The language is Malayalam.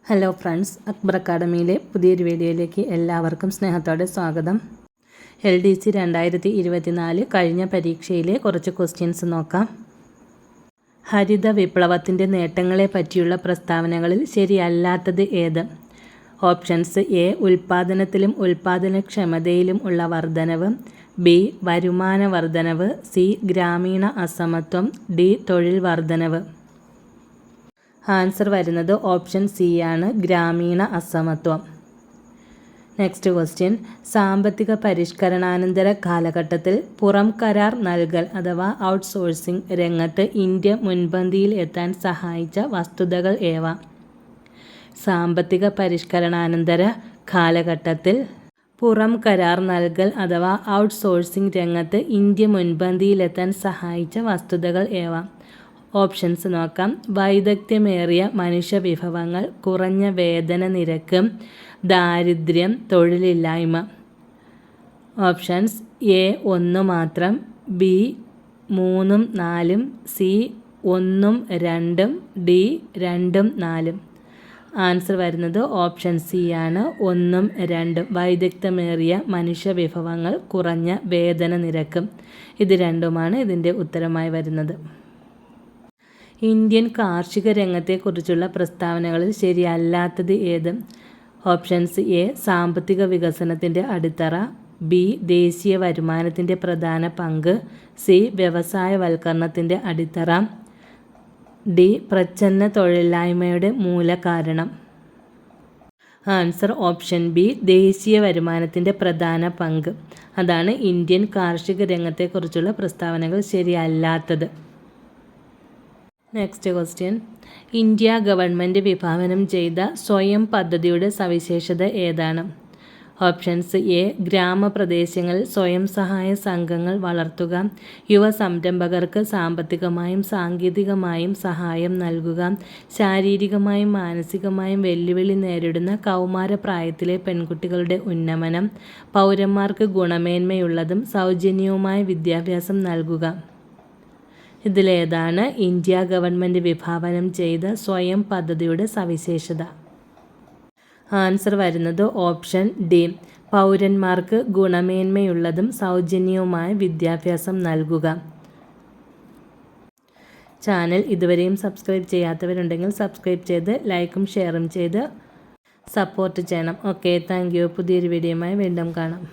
ഹലോ ഫ്രണ്ട്സ്, അക്ബർ അക്കാഡമിയിലെ പുതിയൊരു വീഡിയോയിലേക്ക് എല്ലാവർക്കും സ്നേഹത്തോടെ സ്വാഗതം. LDC 2024 കഴിഞ്ഞ പരീക്ഷയിലെ കുറച്ച് ക്വസ്റ്റ്യൻസ് നോക്കാം. ഹരിത വിപ്ലവത്തിൻ്റെ നേട്ടങ്ങളെ പറ്റിയുള്ള പ്രസ്താവനകളിൽ ശരിയല്ലാത്തത് ഏത്? Options: A. ഉൽപ്പാദനത്തിലും ഉൽപ്പാദനക്ഷമതയിലും ഉള്ള വർധനവ്. ബി. വരുമാന വർധനവ്. സി. ഗ്രാമീണ അസമത്വം. ഡി. തൊഴിൽ വർധനവ്. ആൻസർ വരുന്നത് ഓപ്ഷൻ സി ആണ്, ഗ്രാമീണ അസമത്വം. നെക്സ്റ്റ് ക്വസ്റ്റ്യൻ: സാമ്പത്തിക പരിഷ്കരണാനന്തര കാലഘട്ടത്തിൽ പുറം കരാർ നൽകൽ അഥവാ ഔട്ട്സോഴ്സിംഗ് രംഗത്ത് ഇന്ത്യ മുൻപന്തിയിൽ എത്താൻ സഹായിച്ച വസ്തുതകൾ ഏവ? സാമ്പത്തിക പരിഷ്കരണാനന്തര കാലഘട്ടത്തിൽ പുറം കരാർ നൽകൽ അഥവാ ഔട്ട്സോഴ്സിംഗ് രംഗത്ത് ഇന്ത്യ മുൻപന്തിയിലെത്താൻ സഹായിച്ച വസ്തുതകൾ ഏവ? ഓപ്ഷൻസ് നോക്കാം. വൈദഗ്ധ്യമേറിയ മനുഷ്യവിഭവങ്ങൾ, കുറഞ്ഞ വേതന നിരക്ക്, ദാരിദ്ര്യം, തൊഴിലില്ലായ്മ. ഓപ്ഷൻസ്: എ 1 മാത്രം, ബി 3 4, സി 1 2, ഡി 2 4. ആൻസർ വരുന്നത് ഓപ്ഷൻ സി ആണ്, 1 2. വൈദഗ്ധ്യമേറിയ മനുഷ്യവിഭവങ്ങൾ, കുറഞ്ഞ വേതന നിരക്ക്, ഇത് രണ്ടുമാണ് ഇതിൻ്റെ ഉത്തരമായി വരുന്നത്. ഇന്ത്യൻ കാർഷിക രംഗത്തെക്കുറിച്ചുള്ള പ്രസ്താവനകളിൽ ശരിയല്ലാത്തത് ഏത്? Options: A. സാമ്പത്തിക വികസനത്തിൻ്റെ അടിത്തറ. ബി. ദേശീയ വരുമാനത്തിൻ്റെ പ്രധാന പങ്ക്. സി. വ്യവസായവൽക്കരണത്തിൻ്റെ അടിത്തറ. ഡി. പ്രച്ഛന്ന തൊഴിലില്ലായ്മയുടെ മൂലകാരണം. ആൻസർ ഓപ്ഷൻ ബി, ദേശീയ വരുമാനത്തിൻ്റെ പ്രധാന പങ്ക്. അതാണ് ഇന്ത്യൻ കാർഷിക രംഗത്തെക്കുറിച്ചുള്ള പ്രസ്താവനകൾ ശരിയല്ലാത്തത്. നെക്സ്റ്റ് ക്വസ്റ്റ്യൻ: ഇന്ത്യ ഗവൺമെൻറ് വിഭാവനം ചെയ്ത സ്വയം പദ്ധതിയുടെ സവിശേഷത ഏതാണ്? Options: A. ഗ്രാമപ്രദേശങ്ങളിൽ സ്വയം സഹായ സംഘങ്ങൾ വളർത്തുക. യുവ സംരംഭകർക്ക് സാമ്പത്തികമായും സാങ്കേതികമായും സഹായം നൽകുക. ശാരീരികമായും മാനസികമായും വെല്ലുവിളി നേരിടുന്ന കൗമാരപ്രായത്തിലെ പെൺകുട്ടികളുടെ ഉന്നമനം. പൗരന്മാർക്ക് ഗുണമേന്മയുള്ളതും സൗജന്യവുമായ വിദ്യാഭ്യാസം നൽകുക. ഇതിലേതാണ് ഇന്ത്യ ഗവൺമെൻറ് വിഭാവനം ചെയ്ത സ്വയം പദ്ധതിയുടെ സവിശേഷത? ആൻസർ വരുന്നത് ഓപ്ഷൻ ഡി, പൗരന്മാർക്ക് ഗുണമേന്മയുള്ളതും സൗജന്യവുമായ വിദ്യാഭ്യാസം നൽകുക. ചാനൽ ഇതുവരെയും സബ്സ്ക്രൈബ് ചെയ്യാത്തവരുണ്ടെങ്കിൽ സബ്സ്ക്രൈബ് ചെയ്ത് ലൈക്കും ഷെയറും ചെയ്ത് സപ്പോർട്ട് ചെയ്യണം. Okay, thank you. പുതിയൊരു വീഡിയോയുമായി വീണ്ടും കാണാം.